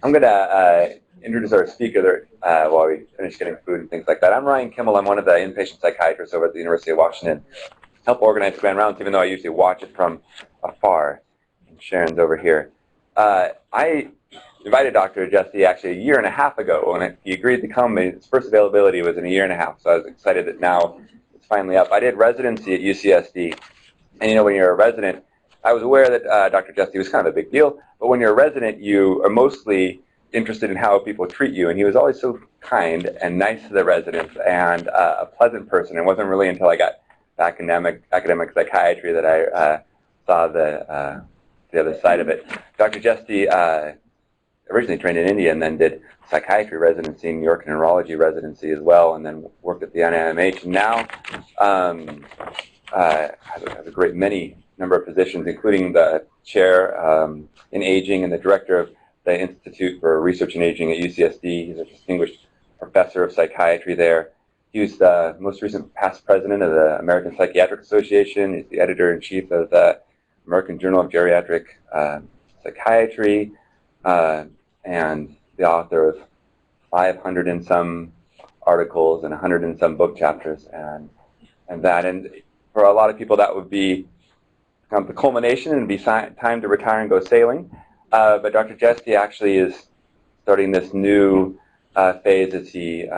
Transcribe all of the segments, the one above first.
I'm going to introduce our speaker while we finish getting food and things like that. I'm Ryan Kimmel. I'm one of the inpatient psychiatrists over at the University of Washington. Help organize Grand Rounds, even though I usually watch it from afar. And Sharon's over here. I invited Dr. Jeste actually a year and a half ago when he agreed to come. His first availability was in a year and a half, so I was excited that now it's finally up. I did residency at UCSD, and you know, when you're a resident, I was aware that Dr. Jeste was kind of a big deal, but when you're a resident, you are mostly interested in how people treat you, and he was always so kind and nice to the residents and a pleasant person. It wasn't really until I got to academic psychiatry that I saw the other side of it. Dr. Jeste originally trained in India and then did psychiatry residency in New York and neurology residency as well, and then worked at the NIMH. And now has a great number of positions, including the chair in aging and the director of the Institute for Research in Aging at UCSD. He's a distinguished professor of psychiatry there. He was the most recent past president of the American Psychiatric Association. He's the editor-in-chief of the American Journal of Geriatric Psychiatry, and the author of 500 and some articles and 100 and some book chapters, and for a lot of people that would be the culmination and be time to retire and go sailing. But Dr. Jeste actually is starting this new phase as he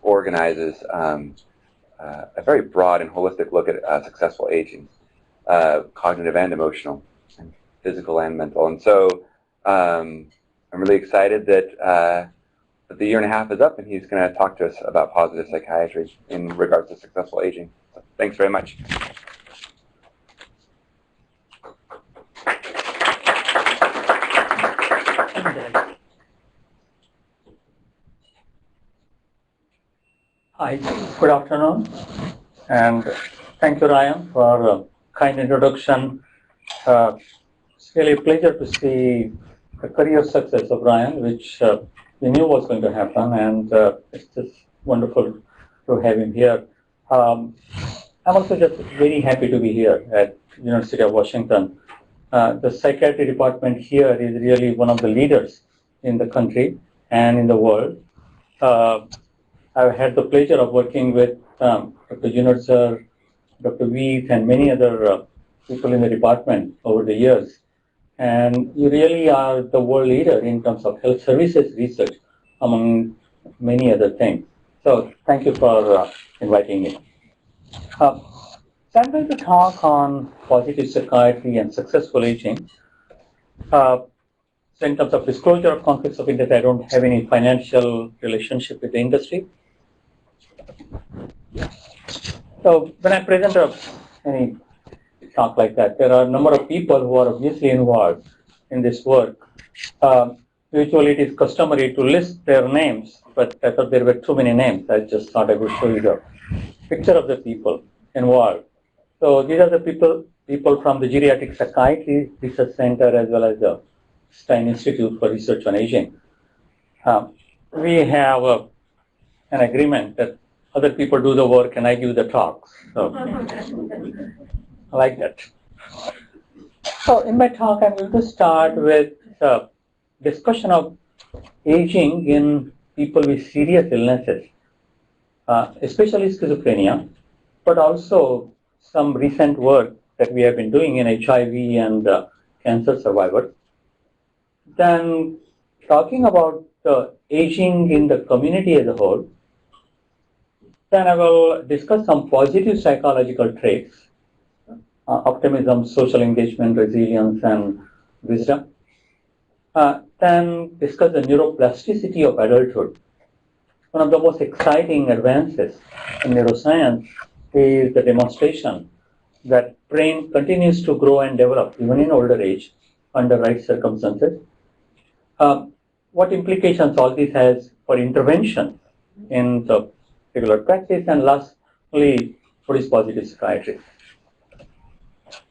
organizes a very broad and holistic look at successful aging, cognitive and emotional, and physical and mental. And so I'm really excited that the year and a half is up, and he's going to talk to us about positive psychiatry in regards to successful aging. So thanks very much. Hi, good afternoon, and thank you, Ryan, for a kind introduction. It's really a pleasure to see the career success of Ryan, which we knew was going to happen, and it's just wonderful to have him here. I'm also just very happy to be here at University of Washington. The psychiatry department here is really one of the leaders in the country and in the world. I've had the pleasure of working with Dr. Junitzer, Dr. Weeth, and many other people in the department over the years. And you really are the world leader in terms of health services research, among many other things. So thank you for inviting me. So I'm going to talk on positive psychiatry and successful aging. So in terms of disclosure of conflicts of interest, I don't have any financial relationship with the industry. So when I present any talk like that, there are a number of people who are obviously involved in this work. Usually it is customary to list their names, but I thought there were too many names. I just thought I would show you the picture of the people involved. So these are the people from the Geriatric Psychiatry Research Center as well as the Stein Institute for Research on Aging. We have an agreement that other people do the work and I give the talks. So I like that. So in my talk, I'm going to start with a discussion of aging in people with serious illnesses, especially schizophrenia, but also some recent work that we have been doing in HIV and cancer survivors. Then talking about the aging in the community as a whole. Then I will discuss some positive psychological traits, optimism, social engagement, resilience, and wisdom. Then discuss the neuroplasticity of adulthood. One of the most exciting advances in neuroscience is the demonstration that brain continues to grow and develop even in older age under right circumstances. What implications all this has for intervention in the regular practice, and lastly, what is positive psychiatry.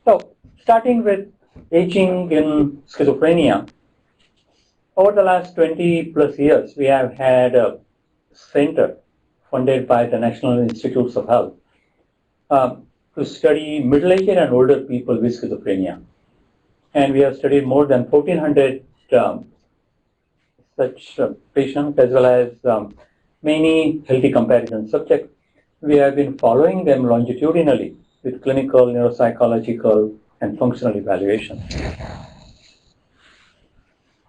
So, starting with aging in schizophrenia, over the last 20 plus years, we have had a center funded by the National Institutes of Health to study middle-aged and older people with schizophrenia. And we have studied more than 1,400 such patients as well as many healthy comparison subjects. We have been following them longitudinally with clinical, neuropsychological, and functional evaluation.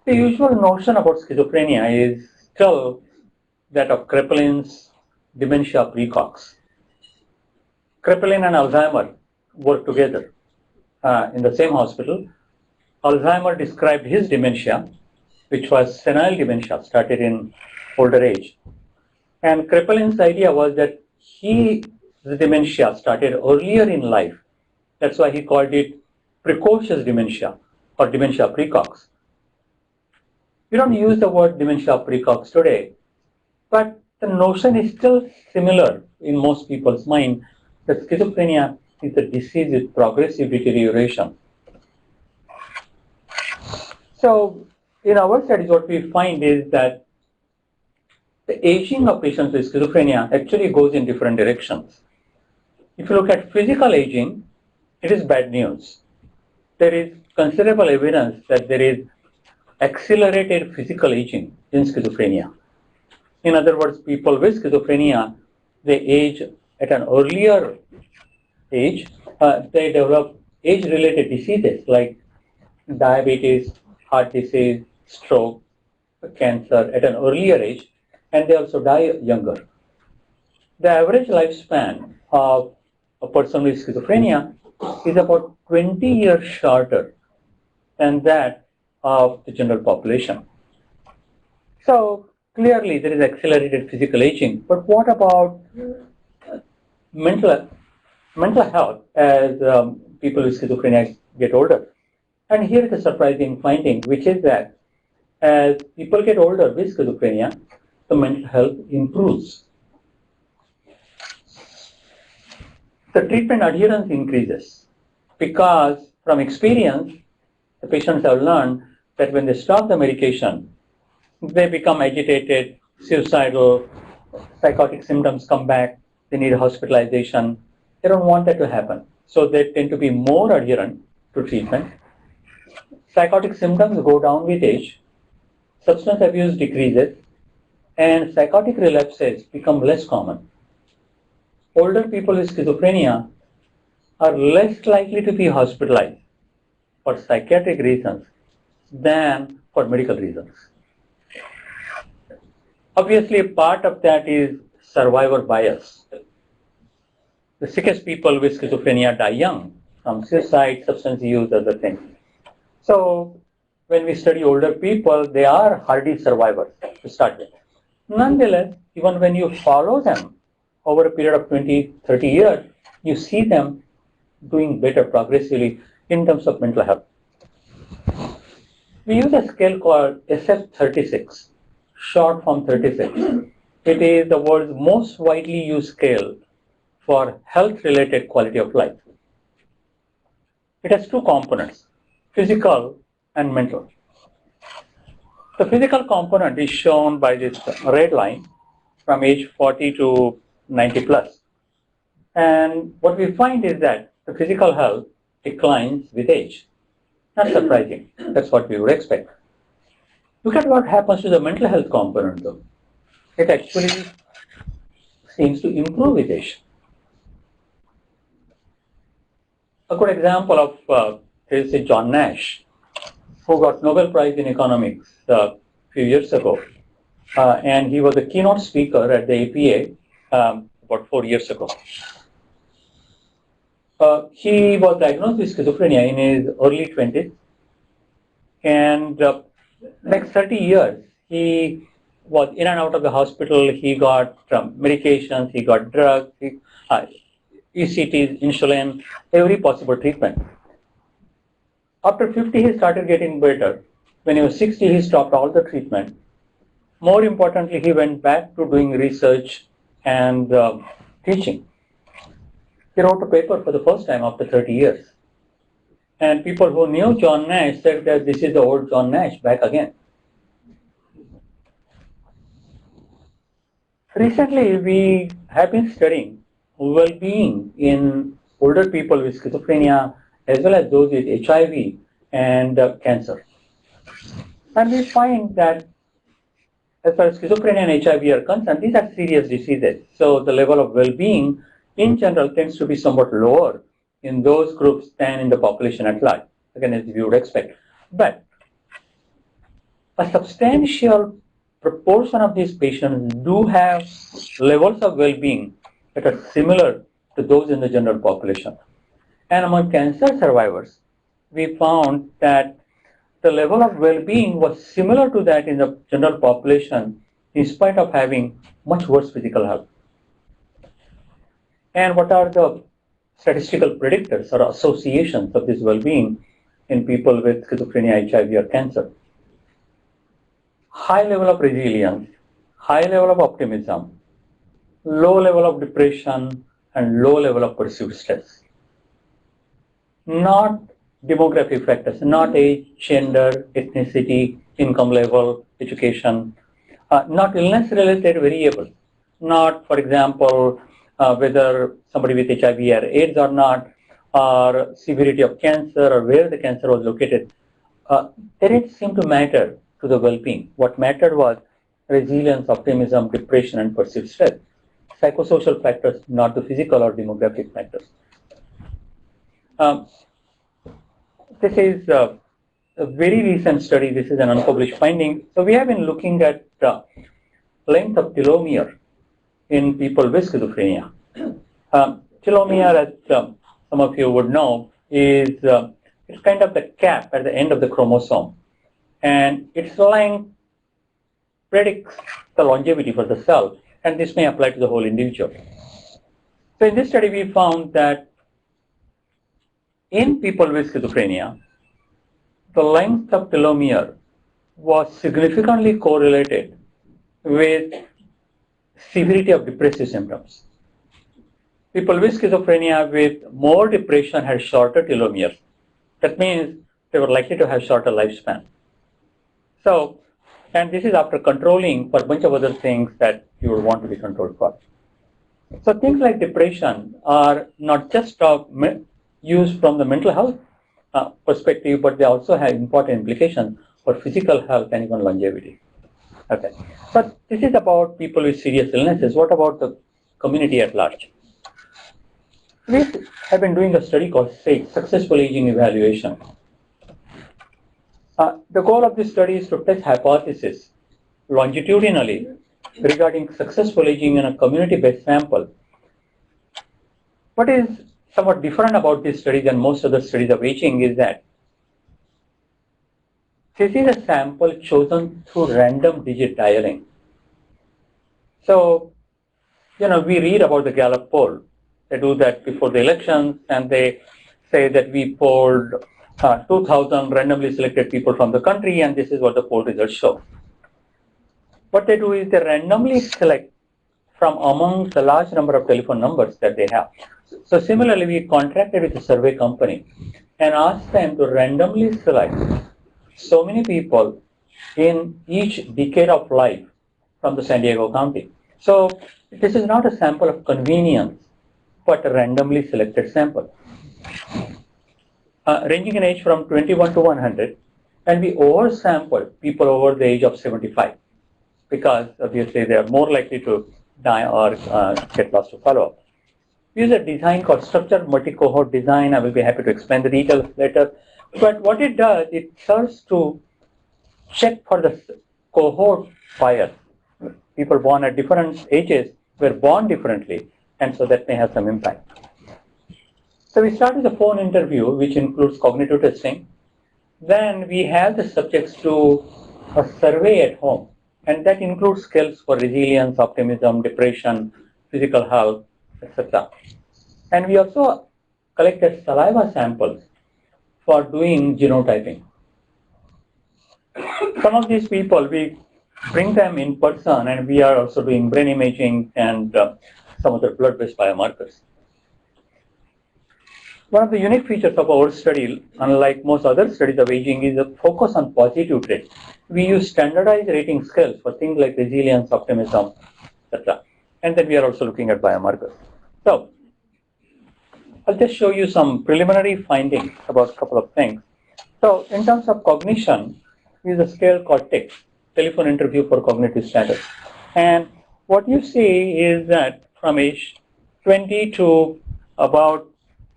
The usual notion about schizophrenia is still that of Kraplin's dementia precox. Kraepelin and Alzheimer worked together in the same hospital. Alzheimer described his dementia, which was senile dementia, started in older age. And Kraepelin's idea was that the dementia started earlier in life. That's why he called it precocious dementia or dementia precox. We don't use the word dementia precox today, but the notion is still similar in most people's mind that schizophrenia is a disease with progressive deterioration. So in our studies, what we find is that the aging of patients with schizophrenia actually goes in different directions. If you look at physical aging, it is bad news. There is considerable evidence that there is accelerated physical aging in schizophrenia. In other words, people with schizophrenia, they age at an earlier age. They develop age-related diseases like diabetes, heart disease, stroke, cancer at an earlier age, and they also die younger. The average lifespan of a person with schizophrenia is about 20 years shorter than that of the general population. So clearly there is accelerated physical aging, but what about mental health as people with schizophrenia get older? And here is a surprising finding, which is that as people get older with schizophrenia, the mental health improves. The treatment adherence increases because from experience, the patients have learned that when they stop the medication, they become agitated, suicidal, psychotic symptoms come back, they need hospitalization. They don't want that to happen. So they tend to be more adherent to treatment. Psychotic symptoms go down with age, substance abuse decreases, and psychotic relapses become less common. Older people with schizophrenia are less likely to be hospitalized for psychiatric reasons than for medical reasons. Obviously, part of that is survivor bias. The sickest people with schizophrenia die young from suicide, substance use, other things. So when we study older people, they are hardy survivors to start with. Nonetheless, even when you follow them over a period of 20, 30 years, you see them doing better progressively in terms of mental health. We use a scale called SF36, short form 36. It is the world's most widely used scale for health-related quality of life. It has two components, physical and mental. The physical component is shown by this red line from age 40 to 90 plus. And what we find is that the physical health declines with age. Not surprising. That's what we would expect. Look at what happens to the mental health component though. It actually seems to improve with age. A good example of is John Nash, who got Nobel Prize in Economics a few years ago. And he was a keynote speaker at the APA about 4 years ago. He was diagnosed with schizophrenia in his early 20s. And next 30 years, he was in and out of the hospital. He got medications, he got drugs, ECTs, insulin, every possible treatment. After 50, he started getting better. When he was 60, he stopped all the treatment. More importantly, he went back to doing research and teaching. He wrote a paper for the first time after 30 years. And people who knew John Nash said that this is the old John Nash back again. Recently, we have been studying well-being in older people with schizophrenia as well as those with HIV and cancer. And we find that as far as schizophrenia and HIV are concerned, these are serious diseases. So the level of well-being in general tends to be somewhat lower in those groups than in the population at large, again, as you would expect. But a substantial proportion of these patients do have levels of well-being that are similar to those in the general population. And among cancer survivors, we found that the level of well-being was similar to that in the general population in spite of having much worse physical health. And what are the statistical predictors or associations of this well-being in people with schizophrenia, HIV, or cancer? High level of resilience, high level of optimism, low level of depression, and low level of perceived stress. Not demographic factors, not age, gender, ethnicity, income level, education, not illness-related variables, not, for example, whether somebody with HIV or AIDS or not, or severity of cancer or where the cancer was located. They didn't seem to matter to the well-being. What mattered was resilience, optimism, depression, and perceived stress. Psychosocial factors, not the physical or demographic factors. This is a very recent study. This is an unpublished finding. So we have been looking at length of telomere in people with schizophrenia. Telomere, as some of you would know, is it's kind of the cap at the end of the chromosome. And its length predicts the longevity for the cell. And this may apply to the whole individual. So in this study, we found that in people with schizophrenia, the length of telomere was significantly correlated with severity of depressive symptoms. People with schizophrenia with more depression had shorter telomeres. That means they were likely to have shorter lifespan. So, and this is after controlling for a bunch of other things that you would want to be controlled for. So things like depression are not just used from the mental health perspective, but they also have important implications for physical health and even longevity. Okay, but this is about people with serious illnesses. What about the community at large? We have been doing a study called SAGE, Successful Aging Evaluation. The goal of this study is to test hypothesis longitudinally regarding successful aging in a community-based sample. What is somewhat different about this study than most other studies of aging is that this is a sample chosen through random digit dialing. So, we read about the Gallup poll. They do that before the elections, and they say that we polled 2,000 randomly selected people from the country, and this is what the poll results show. What they do is they randomly select from among the large number of telephone numbers that they have. So similarly, we contracted with a survey company and asked them to randomly select so many people in each decade of life from the San Diego County. So this is not a sample of convenience, but a randomly selected sample. Ranging in age from 21 to 100, and we oversampled people over the age of 75 because obviously they are more likely to die or get lost to follow-up. We use a design called structured multi-cohort design. I will be happy to explain the details later. But what it does, it serves to check for the cohort bias. People born at different ages were born differently, and so that may have some impact. So we start with a phone interview, which includes cognitive testing. Then we have the subjects do a survey at home, and that includes skills for resilience, optimism, depression, physical health, etc. And we also collected saliva samples for doing genotyping. Some of these people, we bring them in person, and we are also doing brain imaging and some other blood-based biomarkers. One of the unique features of our study, unlike most other studies of aging, is a focus on positive traits. We use standardized rating scales for things like resilience, optimism, etc. And then we are also looking at biomarkers. So I'll just show you some preliminary findings about a couple of things. So in terms of cognition, we use a scale called TICS. telephone interview for cognitive status. And what you see is that from age 20 to about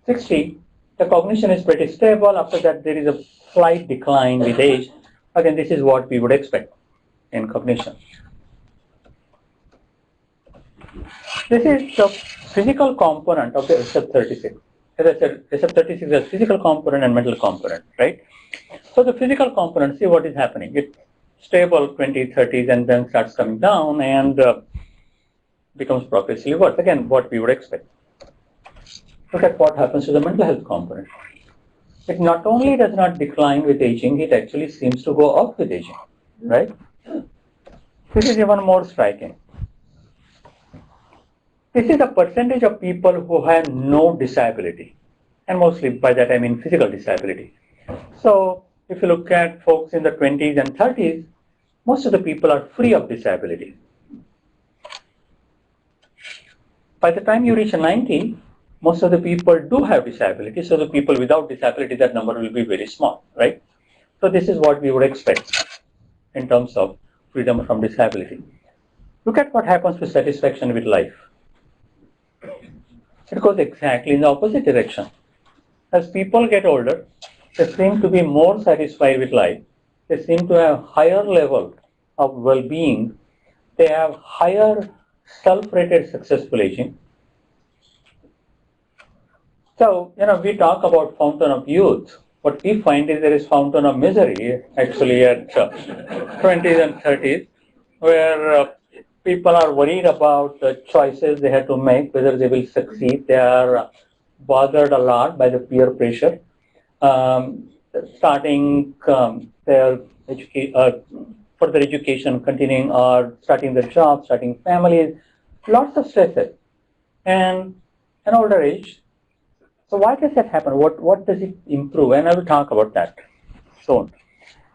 60, the cognition is pretty stable. After that, there is a slight decline with age. Again, this is what we would expect in cognition. This is the physical component of the SF36. As I said, SF36 has physical component and mental component, right? So the physical component, see what is happening. It's stable 20s, 30s, and then starts coming down and becomes progressively worse. Again, what we would expect. Look at what happens to the mental health component. It not only does not decline with aging, it actually seems to go up with aging, right? This is even more striking. This is the percentage of people who have no disability. And mostly by that I mean physical disability. So if you look at folks in the 20s and 30s, most of the people are free of disability. By the time you reach 90, most of the people do have disability. So the people without disability, that number will be very small, right? So this is what we would expect in terms of freedom from disability. Look at what happens with satisfaction with life. It goes exactly in the opposite direction. As people get older, they seem to be more satisfied with life. They seem to have higher level of well-being. They have higher self-rated successful aging. So, we talk about fountain of youth. What we find is there is fountain of misery actually at 20s and 30s, where people are worried about the choices they have to make, whether they will succeed. They are bothered a lot by the peer pressure, starting their further education, continuing or starting their job, starting families, lots of stresses, and an older age. So why does that happen? What does it improve? And I will talk about that soon.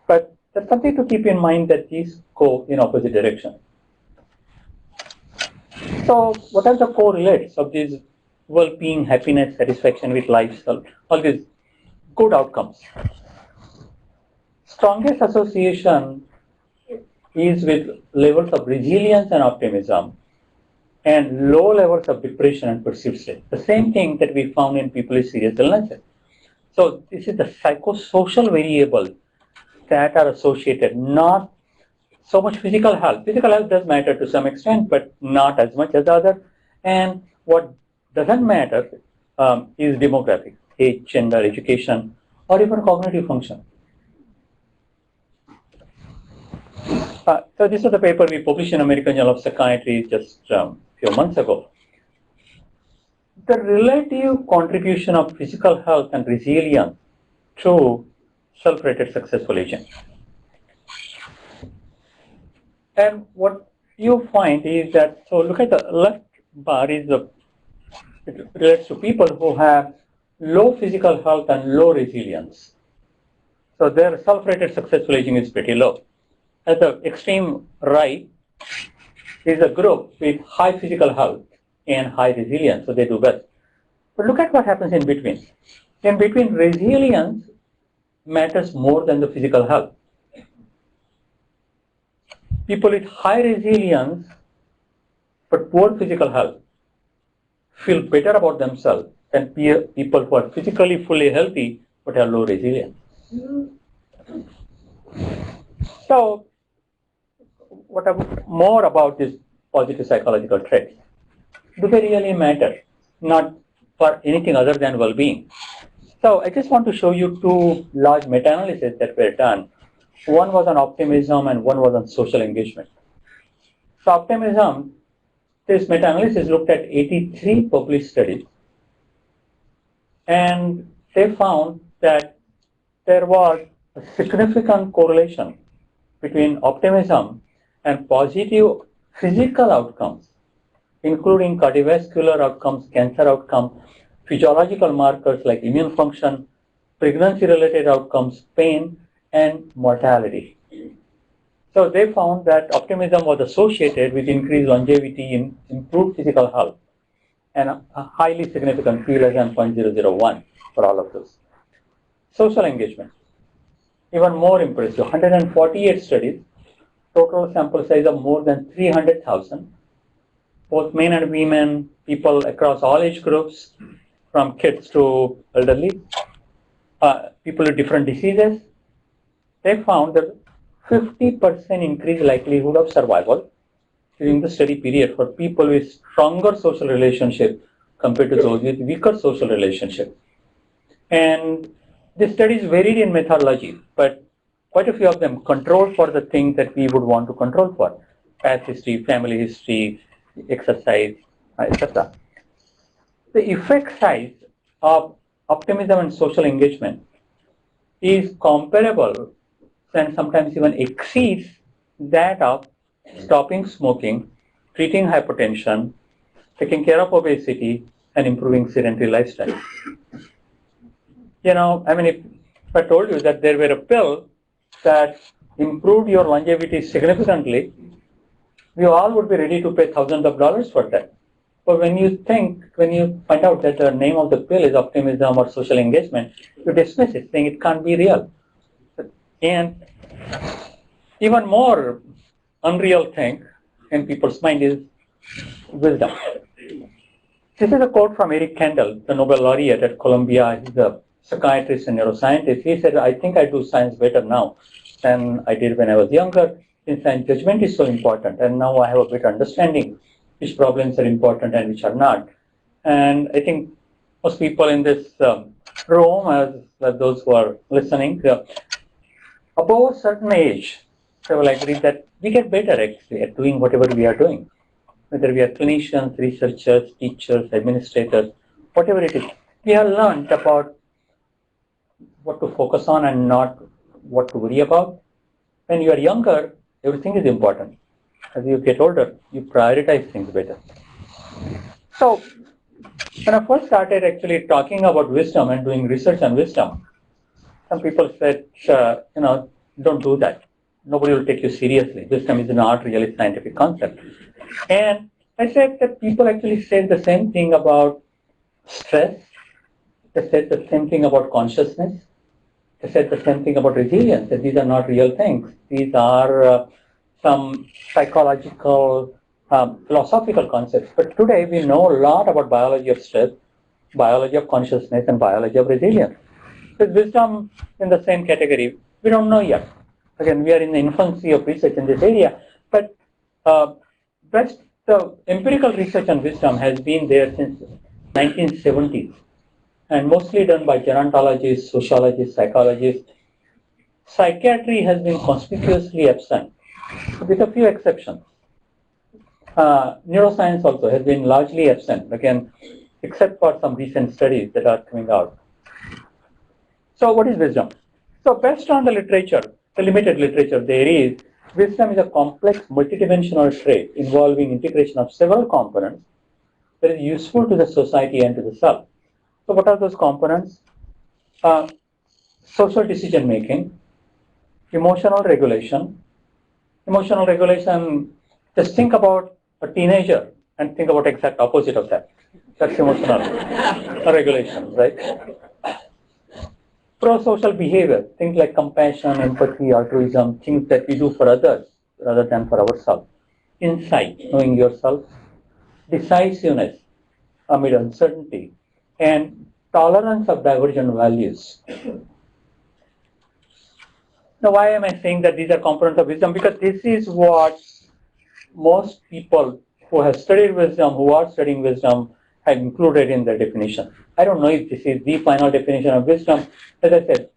But there's something to keep in mind that these go in opposite directions. So what are the correlates of these well-being, happiness, satisfaction with lifestyle, all these good outcomes? Strongest association is with levels of resilience and optimism and low levels of depression and perceived stress. The same thing that we found in people with serious illnesses. So this is the psychosocial variables that are associated, not so much physical health. Physical health does matter to some extent, but not as much as the other. And what doesn't matter is demographics, age, gender, education, or even cognitive function. So this is the paper we published in American Journal of Psychiatry just a few months ago. The relative contribution of physical health and resilience to self-rated successful aging. And what you find is that, so look at the left bar is it relates to people who have low physical health and low resilience. So their self-rated successful aging is pretty low. At the extreme right is a group with high physical health and high resilience, so they do best. But look at what happens in between. In between, resilience matters more than the physical health. People with high resilience but poor physical health feel better about themselves than people who are physically fully healthy but have low resilience. So, more about these positive psychological traits? Do they really matter? Not for anything other than well-being. So I just want to show you two large meta-analyses that were done. One was on optimism and one was on social engagement. So optimism, this meta-analysis looked at 83 published studies, and they found that there was a significant correlation between optimism and positive physical outcomes, including cardiovascular outcomes, cancer outcomes, physiological markers like immune function, pregnancy-related outcomes, pain, and mortality. So they found that optimism was associated with increased longevity in improved physical health and a highly significant p less than 0.001 for all of those. Social engagement, even more impressive, 148 studies, total sample size of more than 300,000, both men and women, people across all age groups, from kids to elderly, people with different diseases. They found that 50% increased likelihood of survival during the study period for people with stronger social relationship compared to those with weaker social relationship. And the studies varied in methodology, but quite a few of them controlled for the things that we would want to control for: past history, family history, exercise, etc. The effect size of optimism and social engagement is comparable and sometimes even exceeds that of stopping smoking, treating hypertension, taking care of obesity, and improving sedentary lifestyle. If I told you that there were a pill that improved your longevity significantly, we all would be ready to pay thousands of dollars for that. But when you find out that the name of the pill is optimism or social engagement, you dismiss it, saying it can't be real. And even more unreal thing in people's mind is wisdom. This is a quote from Eric Kandel, the Nobel Laureate at Columbia. He's a psychiatrist and neuroscientist. He said, I think I do science better now than I did when I was younger, since science judgment is so important. And now I have a better understanding which problems are important and which are not. And I think most people in this room, as those who are listening, above a certain age, they will agree that we get better actually at doing whatever we are doing. Whether we are clinicians, researchers, teachers, administrators, whatever it is, we have learned about what to focus on and not what to worry about. When you are younger, everything is important. As you get older, you prioritize things better. So, when I first started actually talking about wisdom and doing research on wisdom, some people said, don't do that. Nobody will take you seriously. Wisdom is not really a scientific concept. And I said that people actually said the same thing about stress. They said the same thing about consciousness. They said the same thing about resilience, that these are not real things. These are some psychological, philosophical concepts. But today we know a lot about biology of stress, biology of consciousness, and biology of resilience. With wisdom in the same category, we don't know yet. Again, we are in the infancy of research in this area, but the empirical research on wisdom has been there since 1970s, and mostly done by gerontologists, sociologists, psychologists. Psychiatry has been conspicuously absent, with a few exceptions. Neuroscience also has been largely absent, again, except for some recent studies that are coming out. So what is wisdom? So based on the literature, the limited literature there is, wisdom is a complex multidimensional trait involving integration of several components that is useful to the society and to the self. So what are those components? Social decision making, emotional regulation. Emotional regulation, just think about a teenager and think about exact opposite of that. That's emotional regulation, right? Pro-social behavior, things like compassion, empathy, altruism, things that we do for others rather than for ourselves. Insight, knowing yourself. Decisiveness amid uncertainty. And tolerance of divergent values. Now, why am I saying that these are components of wisdom? Because this is what most people who have studied wisdom, who are studying wisdom, have included in their definition. I don't know if this is the final definition of wisdom. As I said,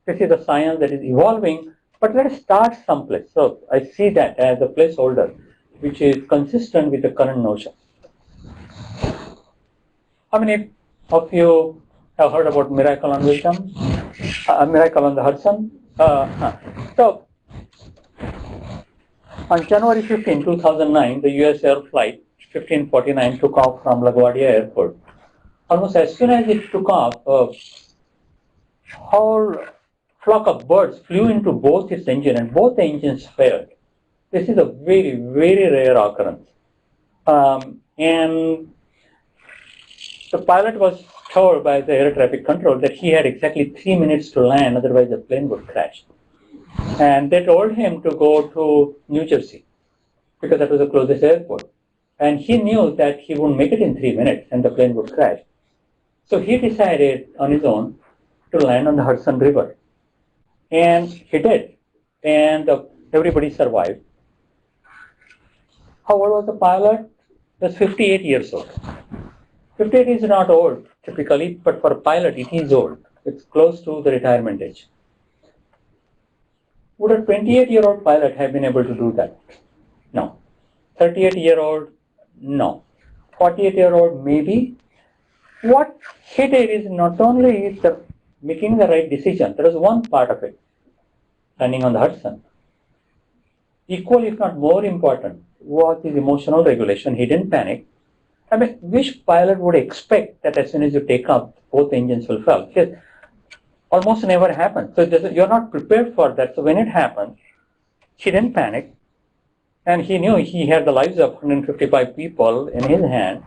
this is a science that is evolving, but let us start someplace. So I see that as a placeholder, which is consistent with the current notion. How many of you have heard about Miracle on Wisdom? Miracle on the Hudson? So, on January 15, 2009, the US Air Flight 1549 took off from LaGuardia Airport. Almost as soon as it took off, a whole flock of birds flew into both its engine, and both the engines failed. This is a very, very rare occurrence. And the pilot was told by the air traffic control that he had exactly 3 minutes to land, otherwise the plane would crash. And they told him to go to New Jersey because that was the closest airport. And he knew that he wouldn't make it in 3 minutes and the plane would crash. So he decided on his own to land on the Hudson River. And he did. And everybody survived. How old was the pilot? He was 58 years old. 58 is not old typically, but for a pilot it is old. It's close to the retirement age. Would a 28-year-old pilot have been able to do that? No. 38-year-old? No. 48-year-old? Maybe. What he did is not only making the right decision, there was one part of it, landing on the Hudson. Equal, if not more important, was his emotional regulation. He didn't panic. I mean, which pilot would expect that as soon as you take off, both engines will fail? Yes, almost never happens. So you're not prepared for that. So when it happened, he didn't panic. And he knew he had the lives of 155 people in his hand.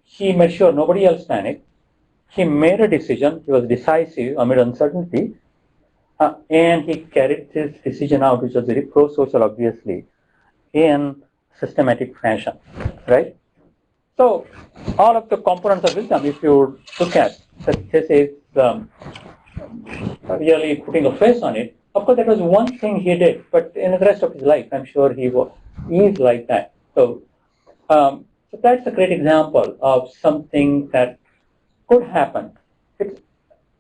He made sure nobody else panicked. He made a decision. He was decisive amid uncertainty. And he carried his decision out, which was very pro-social, obviously, in systematic fashion, right? So all of the components of wisdom, if you look at, that this is really putting a face on it. Of course, that was one thing he did, but in the rest of his life, I'm sure he is like that. So, so that's a great example of something that could happen.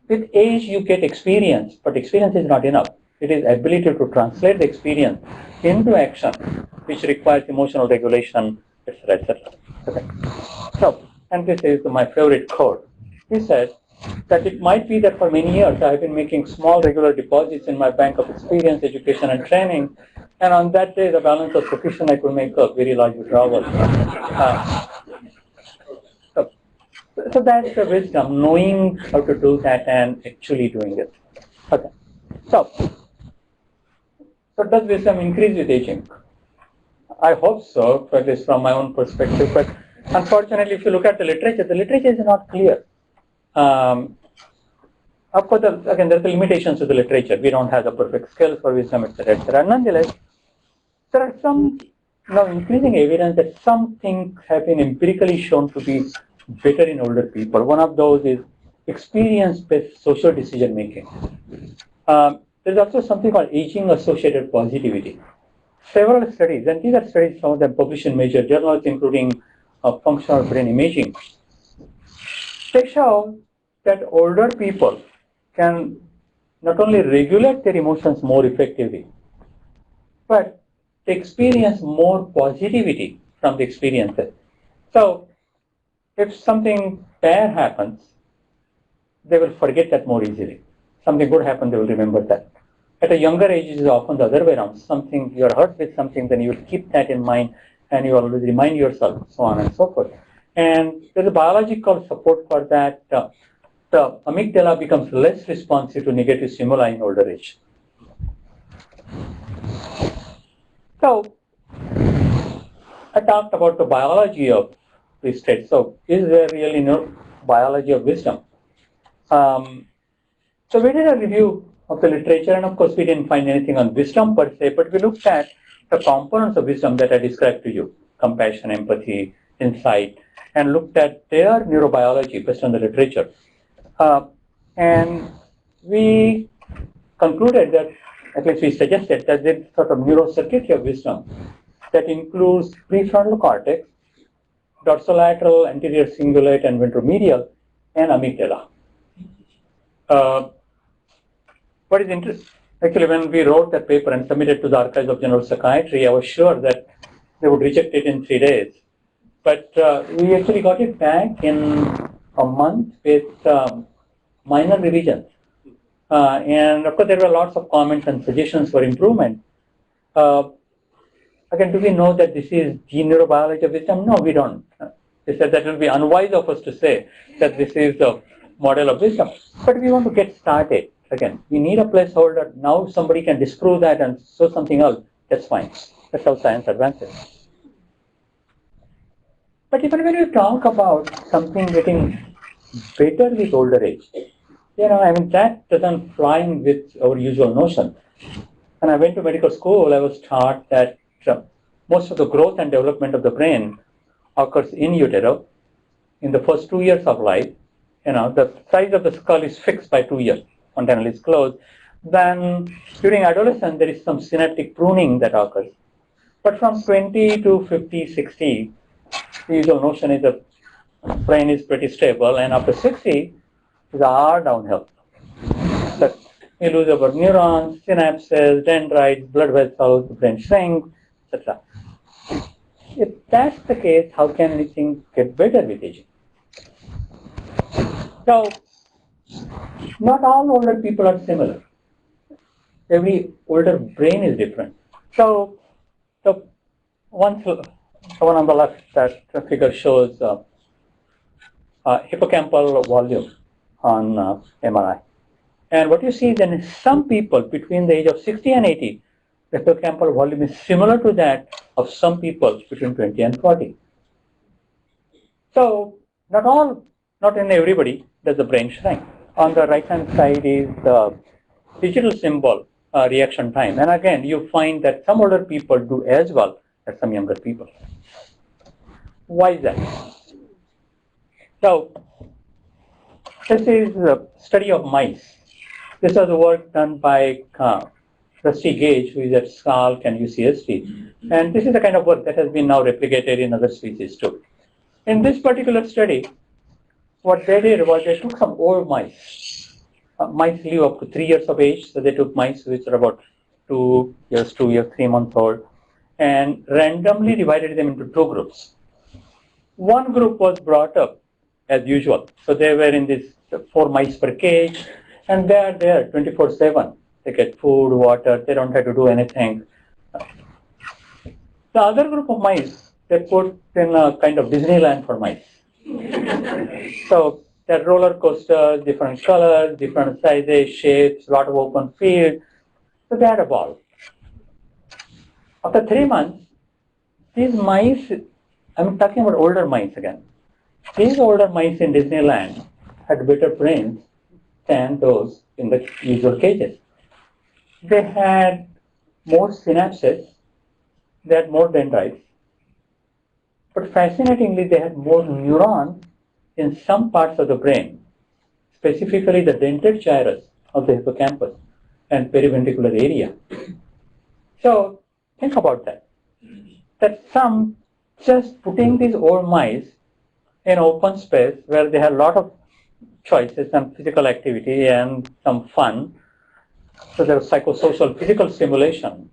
With age, you get experience, but experience is not enough. It is ability to translate the experience into action, which requires emotional regulation, etc., etc. Okay. So, and this is my favorite quote. He says that it might be that for many years I have been making small regular deposits in my bank of experience, education, and training, and on that day the balance was sufficient, I could make a very large withdrawal. So that's the wisdom, knowing how to do that and actually doing it. Okay. So does wisdom increase with aging? I hope so, at least from my own perspective. But unfortunately, if you look at the literature is not clear. Of course, again, there are the limitations to the literature. We don't have the perfect skills for wisdom, etc., etc. Nonetheless, there are some increasing evidence that some things have been empirically shown to be better in older people. One of those is experience-based social decision making. There's also something called aging-associated positivity. Several studies, and these are studies, some of them published in major journals, including functional brain imaging, they show that older people can not only regulate their emotions more effectively, but they experience more positivity from the experiences. So if something bad happens, they will forget that more easily. Something good happens, they will remember that. At a younger age, it is often the other way around. Something, you're hurt with something, then you will keep that in mind and you always remind yourself, so on and so forth. And there's a biological support for that. The amygdala becomes less responsive to negative stimuli in older age. So I talked about the biology of this state. So is there really no biology of wisdom? So we did a review of the literature, and of course we didn't find anything on wisdom per se, but we looked at the components of wisdom that I described to you: compassion, empathy, insight, and looked at their neurobiology based on the literature. And we concluded that, at least we suggested, that there's sort of neurocircuitry of wisdom that includes prefrontal cortex, dorsolateral, anterior cingulate, and ventromedial, and amygdala. What is interesting, actually, when we wrote that paper and submitted to the Archives of General Psychiatry, I was sure that they would reject it in 3 days. But we actually got it back in a month with minor revisions. And of course, there were lots of comments and suggestions for improvement. Again, do we know that this is the neurobiology of wisdom? No, we don't. They said that it will be unwise of us to say that this is the model of wisdom. But we want to get started. Again, we need a placeholder. Now somebody can disprove that and show something else. That's fine. That's how science advances. But even when you talk about something getting better with older age, I mean, that doesn't fly in with our usual notion. When I went to medical school, I was taught that most of the growth and development of the brain occurs in utero in the first 2 years of life. The size of the skull is fixed by 2 years, fontanelle is closed. Then during adolescence, there is some synaptic pruning that occurs. But from 20 to 50, 60, the usual notion is the brain is pretty stable, and after 60, it's all downhill. But you lose about neurons, synapses, dendrites, blood vessels, the brain shrinks, etc. If that's the case, how can anything get better with aging? So, not all older people are similar. Every older brain is different. So, the one on the left, that figure shows hippocampal volume on MRI. And what you see then is some people between the age of 60 and 80, the hippocampal volume is similar to that of some people between 20 and 40. So, not in everybody does the brain shrink. On the right-hand side is the digital symbol reaction time. And again, you find that some older people do as well as some younger people. Why is that? So, this is a study of mice. This was the work done by Gage, who is at Salk and UCSD. And this is the kind of work that has been now replicated in other species too. In this particular study, what they did was they took some old mice. Mice live up to 3 years of age, so they took mice which are about 2 years, 3 months old, and randomly divided them into two groups. One group was brought up as usual. So they were in this 4 mice per cage, and they are there 24/7. They get food, water, they don't have to do anything. The other group of mice, they put in a kind of Disneyland for mice. So there are roller coasters, different colors, different sizes, shapes, a lot of open field. So they had a ball. After 3 months, these mice, I'm talking about older mice again. These older mice in Disneyland had better brains than those in the usual cages. They had more synapses, they had more dendrites, but fascinatingly, they had more neurons in some parts of the brain, specifically the dentate gyrus of the hippocampus and periventricular area. So think about that. That some just putting these old mice in open space where they had a lot of choices and physical activity and some fun, so there was psychosocial physical stimulation,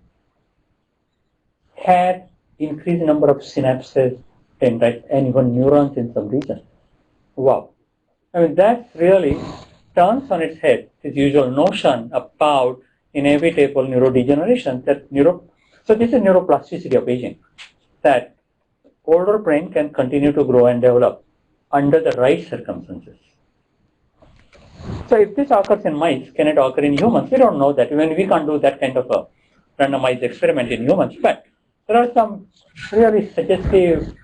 had increased number of synapses, dendrites, and even neurons in some regions. Wow. I mean, that really turns on its head this usual notion about inevitable neurodegeneration. So this is neuroplasticity of aging, that older brain can continue to grow and develop under the right circumstances. So if this occurs in mice, can it occur in humans? We don't know that. Even we can't do that kind of a randomized experiment in humans, but there are some really suggestive,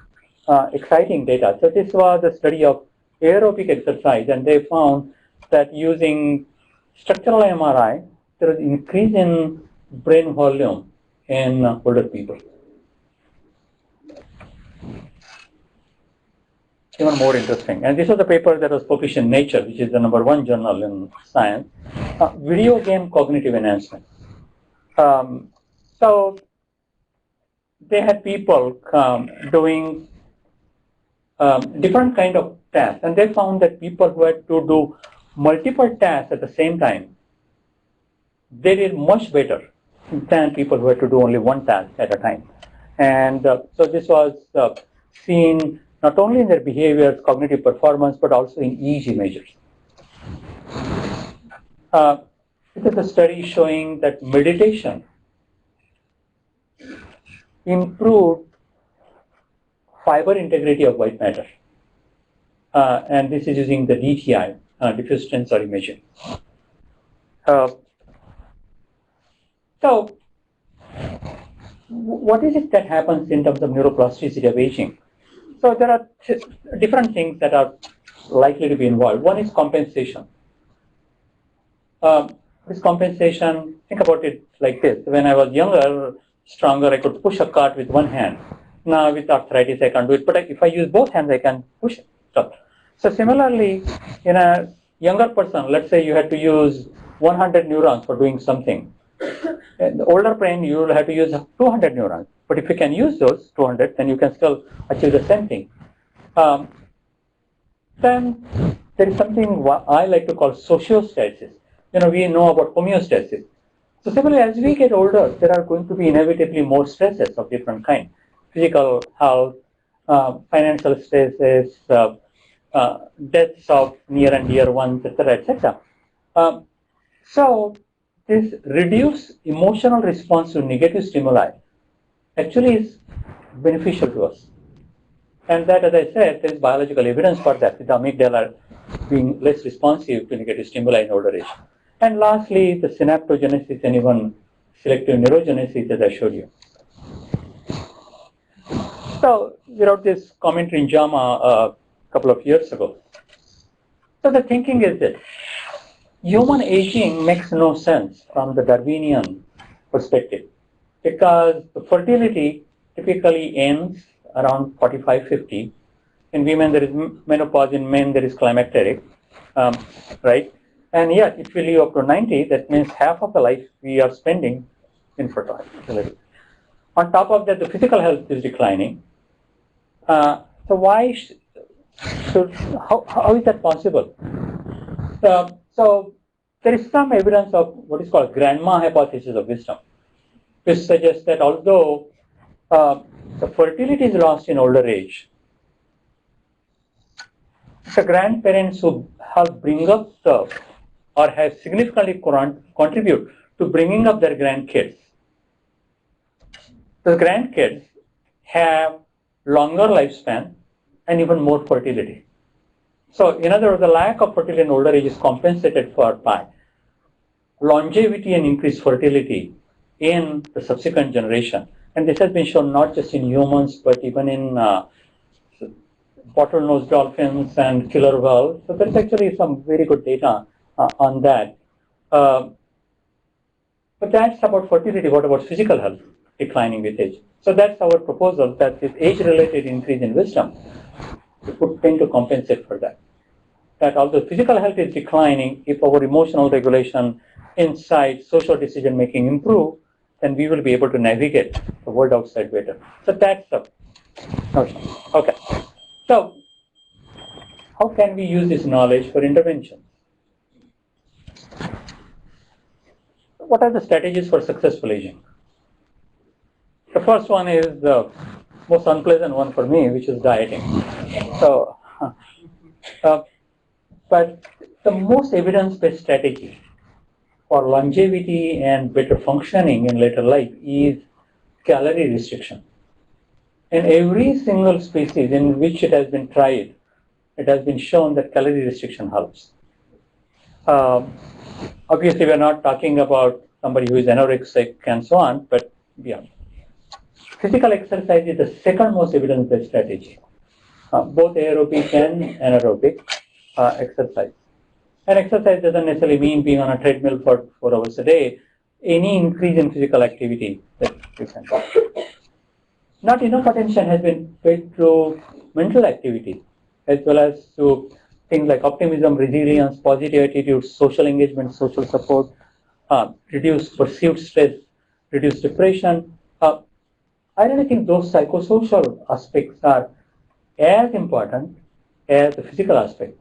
exciting data. So this was a study of aerobic exercise, and they found that using structural MRI, there was increase in brain volume in older people. Even more interesting. And this was a paper that was published in Nature, which is the #1 journal in science. Videogame cognitive enhancement. So they had people doing different kind of tasks, and they found that people who had to do multiple tasks at the same time, they did much better than people who had to do only one task at a time. And so this was seen not only in their behaviors, cognitive performance, but also in EEG measures. This is a study showing that meditation improved fiber integrity of white matter. And this is using the DTI, diffuse tensor imaging. So, what is it that happens in terms of neuroplasticity of aging? So there are different things that are likely to be involved. One is compensation. This compensation, think about it like this. When I was younger, stronger, I could push a cart with one hand. Now with arthritis, I can't do it. But if I use both hands, I can push it. So similarly, in a younger person, let's say you had to use 100 neurons for doing something. In the older brain, you will have to use 200 neurons. But if you can use those 200, then you can still achieve the same thing. Then there is something I like to call sociostasis. We know about homeostasis. So similarly, as we get older, there are going to be inevitably more stresses of different kinds. Physical health, financial stresses, deaths of near and dear ones, etc., etc. So this reduced emotional response to negative stimuli actually is beneficial to us. And that, as I said, there is biological evidence for that, with the amygdala being less responsive to negative stimuli in older age. And lastly, the synaptogenesis and even selective neurogenesis, as I showed you. So we wrote this commentary in JAMA a couple of years ago. So the thinking is that human aging makes no sense from the Darwinian perspective, because the fertility typically ends around 45, 50. In women, there is menopause. In men, there is climacteric, right? And yet, if we live up to 90, that means half of the life we are spending in fertility. On top of that, the physical health is declining. So why how is that possible? So there is some evidence of what is called grandma hypothesis of wisdom, which suggests that although the fertility is lost in older age, the grandparents who help bring up or have significantly contribute to bringing up their grandkids, the grandkids have longer lifespan and even more fertility. So in other words, the lack of fertility in older age is compensated for by longevity and increased fertility in the subsequent generation. And this has been shown not just in humans, but even in bottlenose dolphins and killer whales. So there's actually some very good data on that. But that's about fertility. What about physical health declining with age? So that's our proposal, that this age-related increase in wisdom would tend to compensate for that. That although physical health is declining, if our emotional regulation, insight, social decision-making improve, then we will be able to navigate the world outside better. So that's the notion. Okay. So how can we use this knowledge for intervention? What are the strategies for successful aging? The first one is the most unpleasant one for me, which is dieting. So, but the most evidence-based strategy for longevity and better functioning in later life is calorie restriction. In every single species in which it has been tried, it has been shown that calorie restriction helps. Obviously, we are not talking about somebody who is anorexic and so on, but yeah. Physical exercise is the second most evidence-based strategy, both aerobic and anaerobic exercise. And exercise doesn't necessarily mean being on a treadmill for 4 hours a day. Any increase in physical activity that you can do. Not enough attention has been paid to mental activity, as well as to things like optimism, resilience, positive attitude, social engagement, social support, reduce perceived stress, reduce depression. I really think those psychosocial aspects are as important as the physical aspect.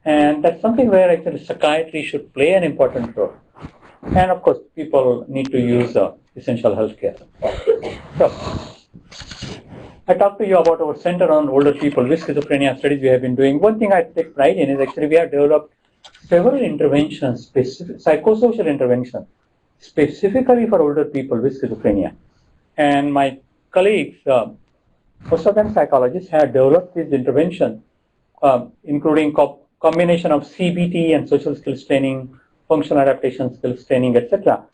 And that's something where actually psychiatry should play an important role. And of course, people need to use essential healthcare. So, I talked to you about our center on older people with schizophrenia studies we have been doing. One thing I take pride in is actually we have developed several interventions, psychosocial interventions, specifically for older people with schizophrenia. And my colleagues, most of them psychologists, have developed these interventions, including combination of CBT and social skills training, functional adaptation skills training, etc.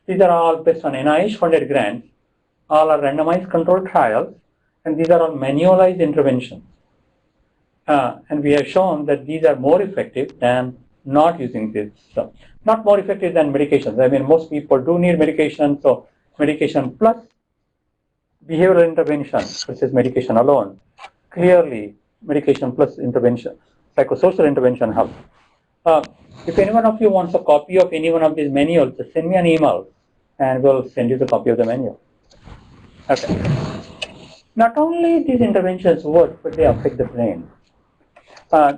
These are all based on NIH-funded grants. All are randomized controlled trials, and these are all manualized interventions. And we have shown that these are more effective than not using this. Not more effective than medications. I mean, most people do need medication, so medication plus behavioral intervention versus medication alone. Clearly, medication plus intervention, psychosocial intervention helps. If any one of you wants a copy of any one of these manuals, just send me an email and we'll send you the copy of the manual. Okay. Not only these interventions work, but they affect the brain.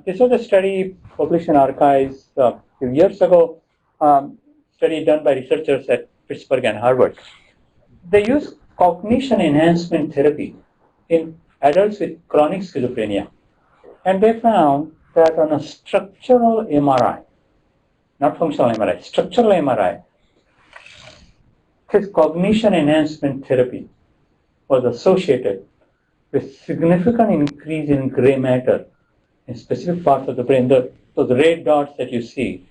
This was a study published in Archives a few years ago, study done by researchers at Pittsburgh and Harvard. They used cognition enhancement therapy in adults with chronic schizophrenia. And they found that on a structural MRI, not functional MRI, structural MRI, this cognition enhancement therapy was associated with significant increase in gray matter in specific parts of the brain. Those red dots that you see,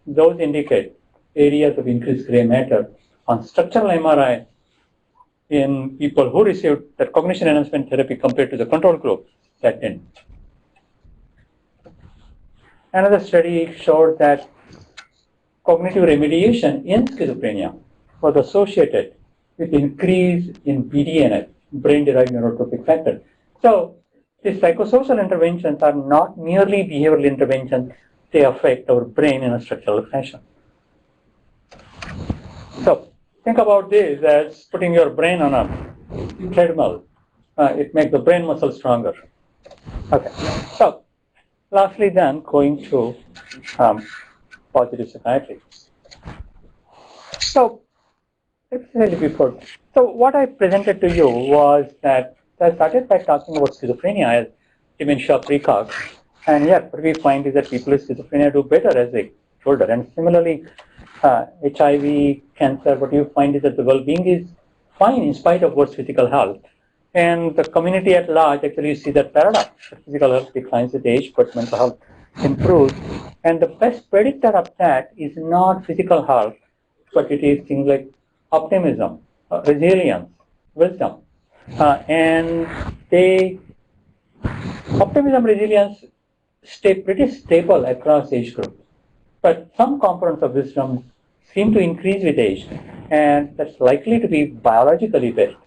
those indicate areas of increased gray matter on structural MRI in people who received that cognition enhancement therapy compared to the control group that didn't. Another study showed that cognitive remediation in schizophrenia was associated with increase in BDNF, brain-derived neurotrophic factor. So these psychosocial interventions are not merely behavioral interventions, they affect our brain in a structural fashion. So think about this as putting your brain on a treadmill. It makes the brain muscle stronger. Okay. So lastly then, going to positive psychiatry. So what I presented to you was that I started by talking about schizophrenia as dementia precog. And yet, what we find is that people with schizophrenia do better as they get older. And similarly, HIV, cancer, what you find is that the well-being is fine in spite of worse physical health. And the community at large, actually, you see that paradox. Physical health declines with age, but mental health improves. And the best predictor of that is not physical health, but it is things like optimism, resilience, wisdom. And optimism, resilience stay pretty stable across age groups. But some components of wisdom seem to increase with age, and that's likely to be biologically based.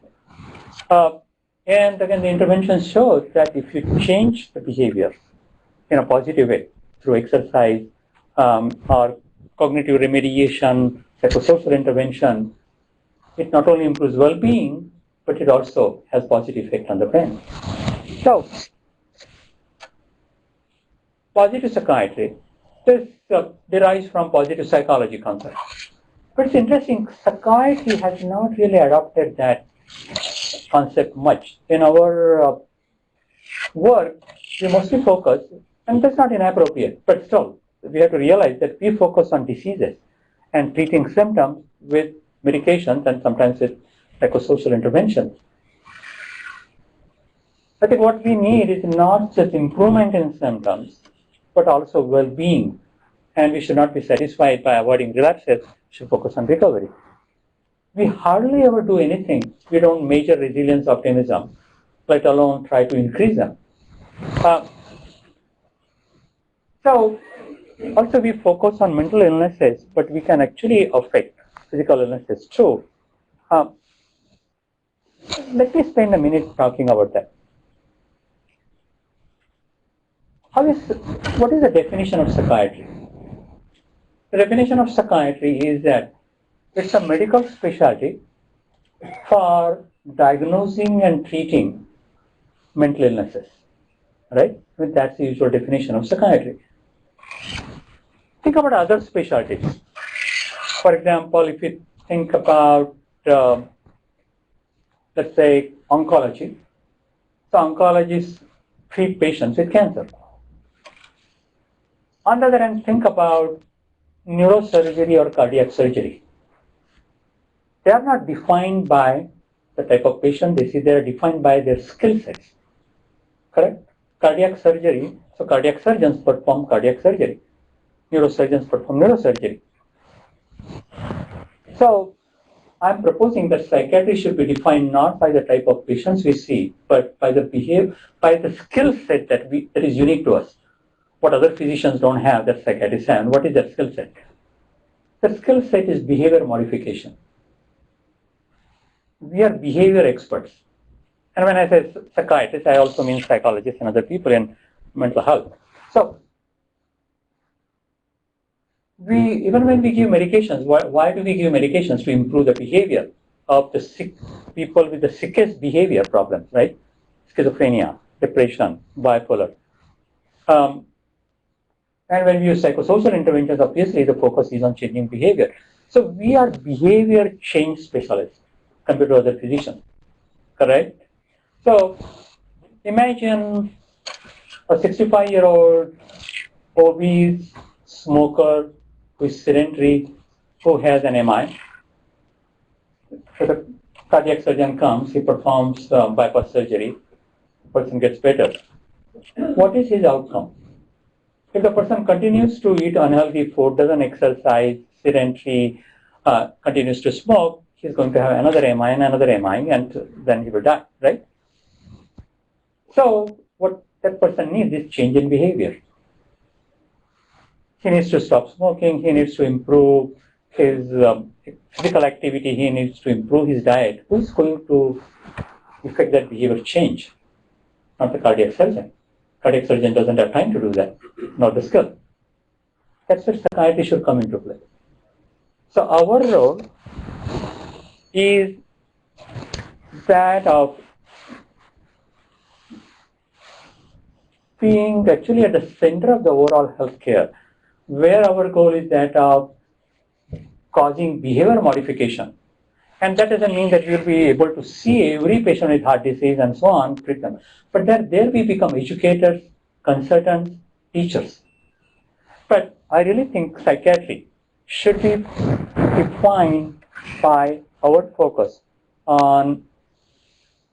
And again, the intervention shows that if you change the behavior in a positive way through exercise or cognitive remediation, psychosocial intervention, it not only improves well-being, but it also has positive effect on the brain. So, positive psychiatry, this derives from positive psychology concept. But it's interesting, psychiatry has not really adopted that concept much. In our work, we mostly focus, and that's not inappropriate, but still, we have to realize that we focus on diseases and treating symptoms with medications and sometimes with psychosocial interventions. I think what we need is not just improvement in symptoms, but also well-being. And we should not be satisfied by avoiding relapses, we should focus on recovery. We hardly ever do anything. We don't measure resilience, optimism, let alone try to increase them. So, also we focus on mental illnesses, but we can actually affect physical illnesses too. Let me spend a minute talking about that. What is the definition of psychiatry? The definition of psychiatry is that it's a medical specialty for diagnosing and treating mental illnesses, right? That's the usual definition of psychiatry. Think about other specialties. For example, if you think about, let's say, oncology. So oncologists treat patients with cancer. On the other hand, think about neurosurgery or cardiac surgery. They are not defined by the type of patient they see, they are defined by their skill sets. Correct? Cardiac surgery, so cardiac surgeons perform cardiac surgery. Neurosurgeons perform neurosurgery. So I'm proposing that psychiatry should be defined not by the type of patients we see, but by the skill set that is unique to us. what other physicians don't have that psychiatrists have. And what is that skill set? The skill set is behavior modification. We are behavior experts. And when I say psychiatrists, I also mean psychologists and other people in mental health. So, even when we give medications, why do we give medications? To improve the behavior of the sick people with the sickest behavior problems, right? Schizophrenia, depression, bipolar. And when we use psychosocial interventions, obviously the focus is on changing behavior. So we are behavior change specialists compared to other physicians, correct? So imagine a 65-year-old obese smoker who is sedentary, who has an MI. So the cardiac surgeon comes, he performs bypass surgery, person gets better. What is his outcome? If the person continues to eat unhealthy food, doesn't exercise, sedentary, continues to smoke, he's going to have another MI and another MI, and then he will die, right? So what that person needs is change in behavior. He needs to stop smoking, he needs to improve his physical activity, he needs to improve his diet. Who's going to effect that behavior change? Not the cardiac surgeon. Cardiac surgeon doesn't have time to do that, not the skill. That's where psychiatry should come into play. So our role is that of being actually at the center of the overall healthcare, where our goal is that of causing behavior modification. And that doesn't mean that we'll be able to see every patient with heart disease and so on, treat them. But there we become educators, consultants, teachers. But I really think psychiatry should be defined by our focus on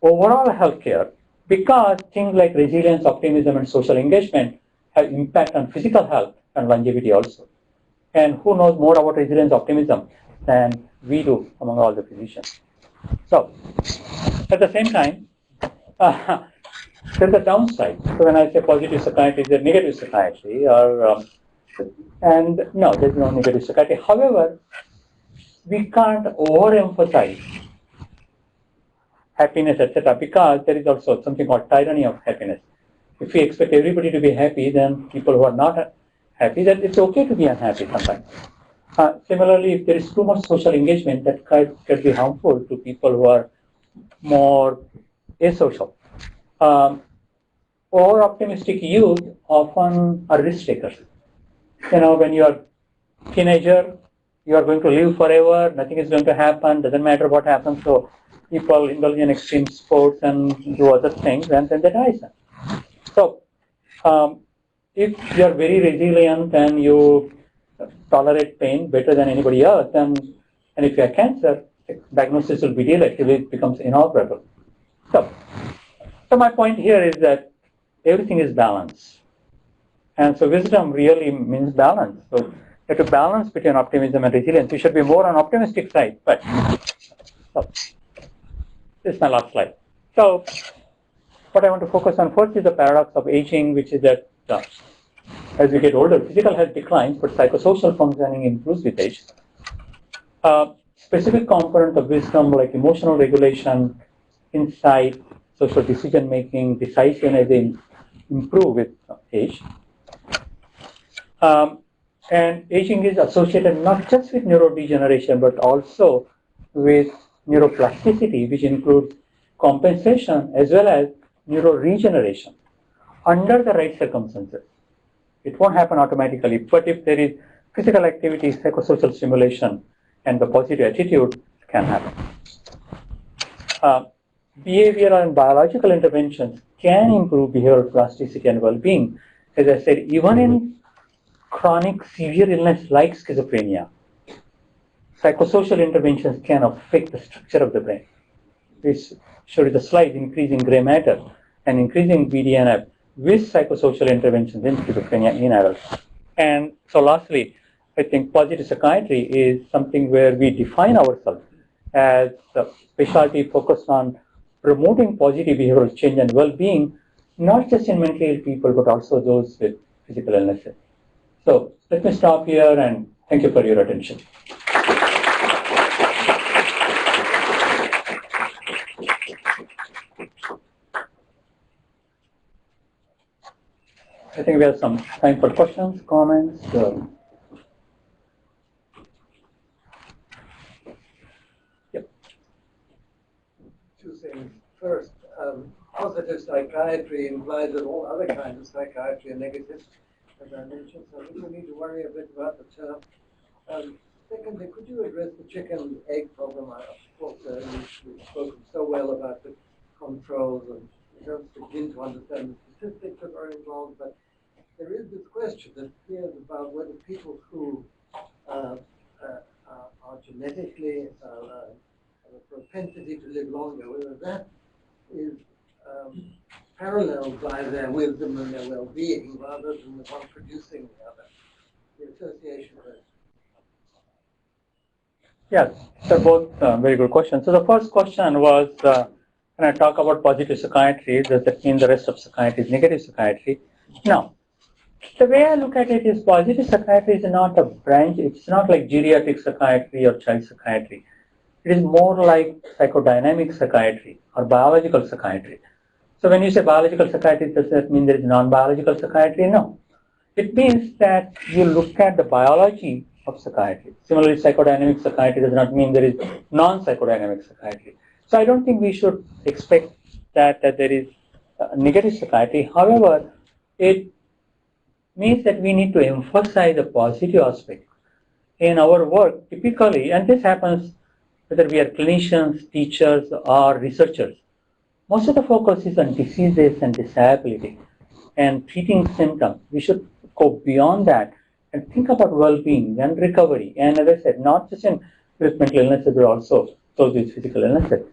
overall healthcare, because things like resilience, optimism, and social engagement have impact on physical health and longevity also. And who knows more about resilience, optimism than we do among all the physicians. So, at the same time, there's a downside. So when I say positive psychiatry, there's negative psychiatry, and no, there's no negative psychiatry. However, we can't overemphasize happiness, etc., because there is also something called tyranny of happiness. If we expect everybody to be happy, then people who are not happy, that it's okay to be unhappy sometimes. Similarly, if there is too much social engagement, that could be harmful to people who are more asocial. Over optimistic youth often are risk takers. You know, when you are a teenager, you are going to live forever, nothing is going to happen, doesn't matter what happens. So people indulge in extreme sports and do other things, and then they die. So if you are very resilient and you tolerate pain better than anybody else, and if you have cancer, diagnosis will be delayed till it becomes inoperable. So my point here is that everything is balance. And so wisdom really means balance. So you have to balance between optimism and resilience. You should be more on optimistic side. But so, this is my last slide. So what I want to focus on first is the paradox of aging, which is that as we get older, physical health declines, but psychosocial functioning improves with age. Specific components of wisdom like emotional regulation, insight, social decision making, decisiveness, they improve with age. And aging is associated not just with neurodegeneration, but also with neuroplasticity, which includes compensation as well as neuroregeneration under the right circumstances. It won't happen automatically, but if there is physical activity, psychosocial stimulation, and the positive attitude, it can happen. Behavioral and biological interventions can improve behavioral plasticity and well-being. As I said, even in chronic severe illness like schizophrenia, psychosocial interventions can affect the structure of the brain. This showed the slide, increasing gray matter and increasing BDNF with psychosocial interventions in schizophrenia in adults. And so lastly, I think positive psychiatry is something where we define ourselves as a specialty focused on promoting positive behavioral change and well-being, not just in mentally ill people, but also those with physical illnesses. So let me stop here and thank you for your attention. I think we have some time for questions, comments. Yep. Two things. First, positive psychiatry implies that all other kinds of psychiatry are negative, as I mentioned, so I think we need to worry a bit about the term. Secondly, could you address the chicken and egg problem? Of course, you've spoken so well about the controls, and we don't begin to understand the statistics that are involved, but there is this question that appears about whether people who are genetically have a propensity to live longer, whether that is paralleled by their wisdom and their well-being rather than the one producing the other. The association of it. Yes, they're both very good questions. So the first question was, when I talk about positive psychiatry, does that mean the rest of psychiatry is negative psychiatry? No. The way I look at it is positive psychiatry is not a branch, it's not like geriatric psychiatry or child psychiatry. It is more like psychodynamic psychiatry or biological psychiatry. So when you say biological psychiatry, does that mean there is non-biological psychiatry? No. It means that you look at the biology of psychiatry. Similarly, psychodynamic psychiatry does not mean there is non-psychodynamic psychiatry. So I don't think we should expect that there is negative psychiatry. However, it means that we need to emphasize the positive aspect in our work typically, and this happens whether we are clinicians, teachers, or researchers. Most of the focus is on diseases and disability and treating symptoms. We should go beyond that and think about well-being and recovery. And as I said, not just with mental illnesses, but also those with physical illnesses.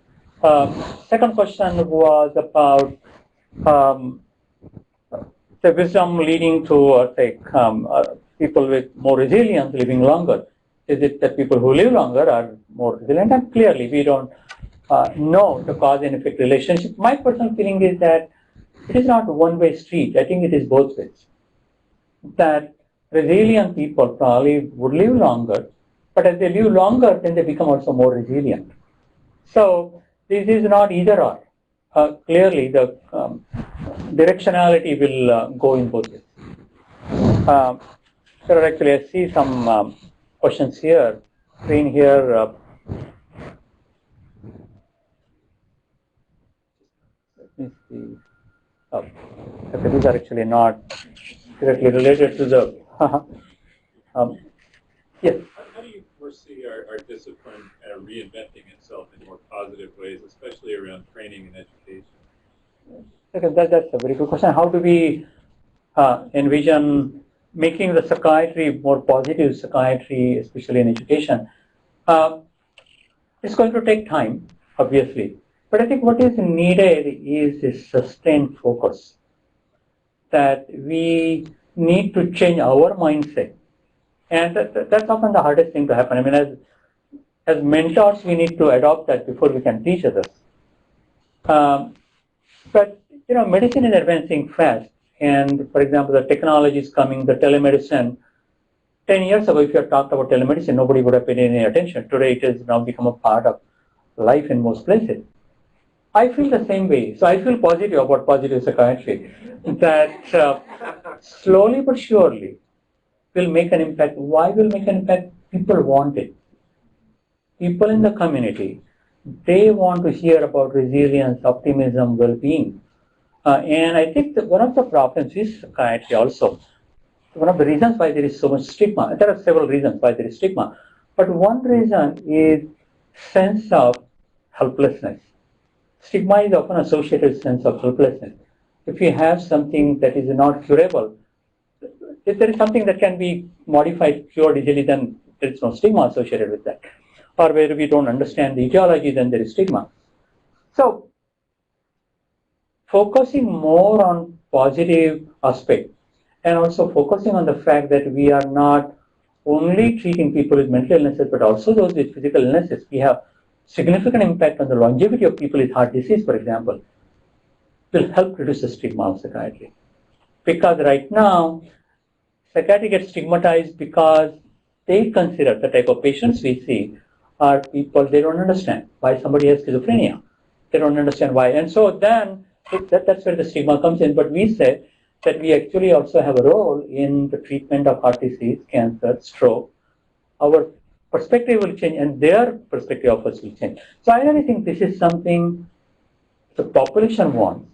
Second question was about the wisdom leading to, people with more resilience living longer. Is it that people who live longer are more resilient? And clearly, we don't know the cause and effect relationship. My personal feeling is that it is not a one-way street. I think it is both ways. That resilient people probably would live longer, but as they live longer, then they become also more resilient. So this is not either or. Clearly, the directionality will go in both ways. So actually, I see some questions here. Screen here. Let me see. Okay, these are actually not directly related to the. Yes. How do you foresee our discipline reinventing itself in more positive ways, especially around training and education? Okay, that's a very good question. How do we envision making the psychiatry more positive psychiatry, especially in education? It's going to take time, obviously. But I think what is needed is a sustained focus. That we need to change our mindset. And that's often the hardest thing to happen. I mean, as mentors, we need to adopt that before we can teach others. But, medicine is advancing fast. And, for example, the technology is coming, the telemedicine. 10 years ago, if you had talked about telemedicine, nobody would have paid any attention. Today, it has now become a part of life in most places. I feel the same way. So I feel positive about positive psychiatry, that slowly but surely will make an impact. Why will make an impact? People want it. People in the community, they want to hear about resilience, optimism, well-being. And I think that one of the problems is psychiatry also. One of the reasons why there is so much stigma, there are several reasons why there is stigma, but one reason is sense of helplessness. Stigma is often associated with sense of helplessness. If you have something that is not curable, if there is something that can be modified, cured easily, then there is no stigma associated with that. Or where we don't understand the etiology, then there is stigma. So, focusing more on positive aspect and also focusing on the fact that we are not only treating people with mental illnesses, but also those with physical illnesses. We have significant impact on the longevity of people with heart disease, for example, will help reduce the stigma of psychiatry. Because right now, psychiatry gets stigmatized because they consider the type of patients we see are people they don't understand why somebody has schizophrenia. They don't understand why. And so then that's where the stigma comes in. But we say that we actually also have a role in the treatment of heart disease, cancer, stroke. Our perspective will change and their perspective of us will change. So I really think this is something the population wants.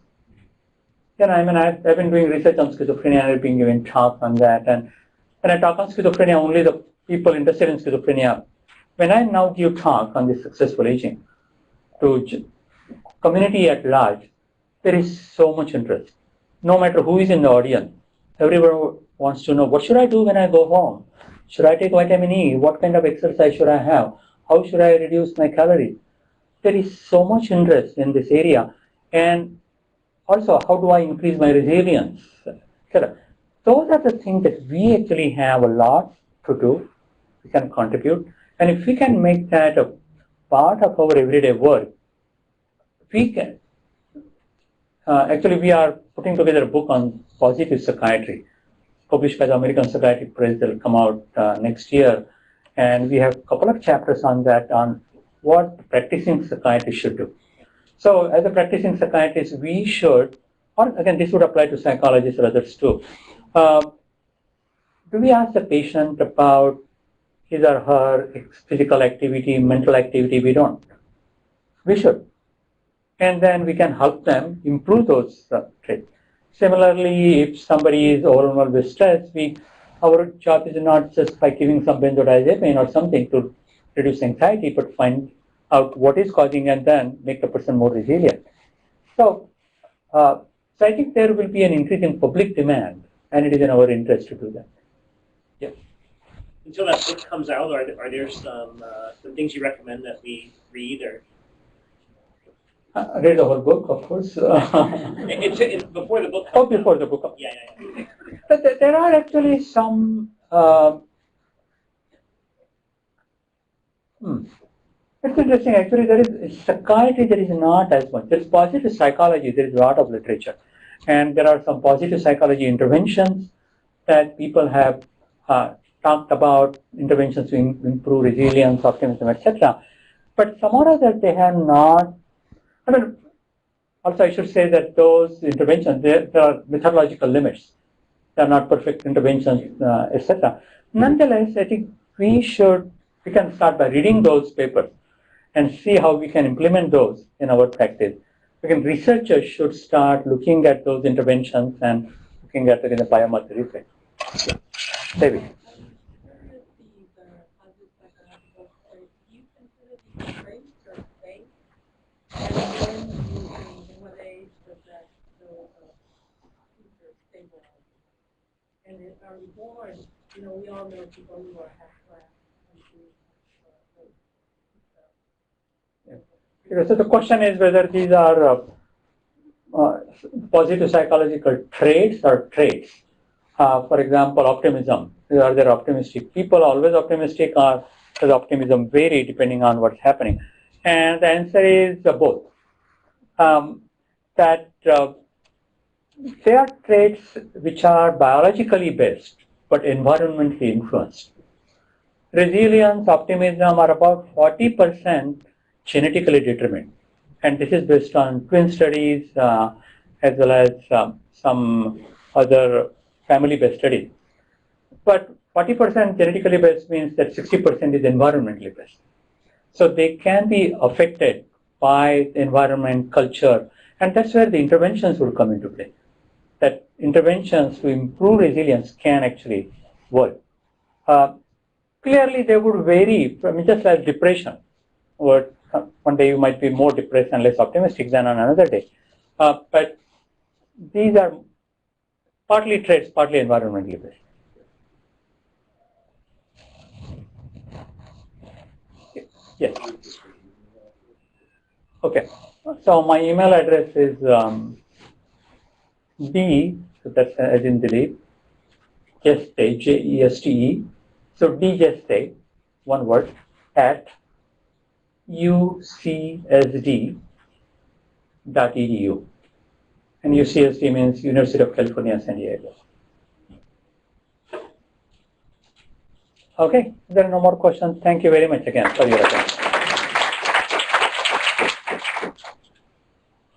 I mean, I've been doing research on schizophrenia and I've been giving talks on that. And when I talk on schizophrenia, only the people interested in schizophrenia. When I now give talk on this successful aging to community at large, there is so much interest. No matter who is in the audience, everyone wants to know, what should I do when I go home? Should I take vitamin E? What kind of exercise should I have? How should I reduce my calories? There is so much interest in this area. And also, how do I increase my resilience? Those are the things that we actually have a lot to do. We can contribute. And if we can make that a part of our everyday work, we can. Actually, we are putting together a book on positive psychiatry, published by the American Psychiatry Press. That will come out next year. And we have a couple of chapters on that, on what practicing psychiatrists should do. So as a practicing psychiatrist, we should, or again, this would apply to psychologists or others too. Do we ask the patient about his or her physical activity, mental activity? We don't. We should. And then we can help them improve those traits. Similarly, if somebody is overwhelmed with stress, our job is not just by giving some benzodiazepine or something to reduce anxiety, but find out what is causing and then make the person more resilient. So I think there will be an increase in public demand, and it is in our interest to do that. Yeah. Until that book comes out, are there some things you recommend that we read or? Read the whole book, of course. It's before the book comes out. Before the book. Yeah. But there are actually some. It's interesting. Actually, there is psychiatry. There is not as much. There is positive psychology. There is a lot of literature, and there are some positive psychology interventions that people have talked about. Interventions to improve resilience, optimism, etc. But some or other they have not. I mean, also I should say that those interventions there are methodological limits. They are not perfect interventions, etc. Nonetheless, I think we can start by reading those papers and see how we can implement those in our practice. Again, researchers should start looking at those interventions and looking at it in a biomarker effect. David. And are we born, we all know people who are half-class. So the question is whether these are positive psychological traits or traits. For example, optimism. Are there optimistic people always optimistic, or does optimism vary depending on what's happening? And the answer is both. There are traits which are biologically based but environmentally influenced. Resilience, optimism are about 40% genetically determined. And this is based on twin studies as well as some other family-based studies. But 40% genetically based means that 60% is environmentally based. So they can be affected by the environment, culture, and that's where the interventions will come into play. That interventions to improve resilience can actually work. Clearly, they would vary, just like depression. One day you might be more depressed and less optimistic than on another day. But these are partly traits, partly environmentally based. Yes. Okay. So my email address is D, so that's as in Dilip, Jeste, Jeste. So D Jeste, one word, at UCSD.edu. And UCSD means University of California, San Diego. Okay, if there are no more questions. Thank you very much again for your attention.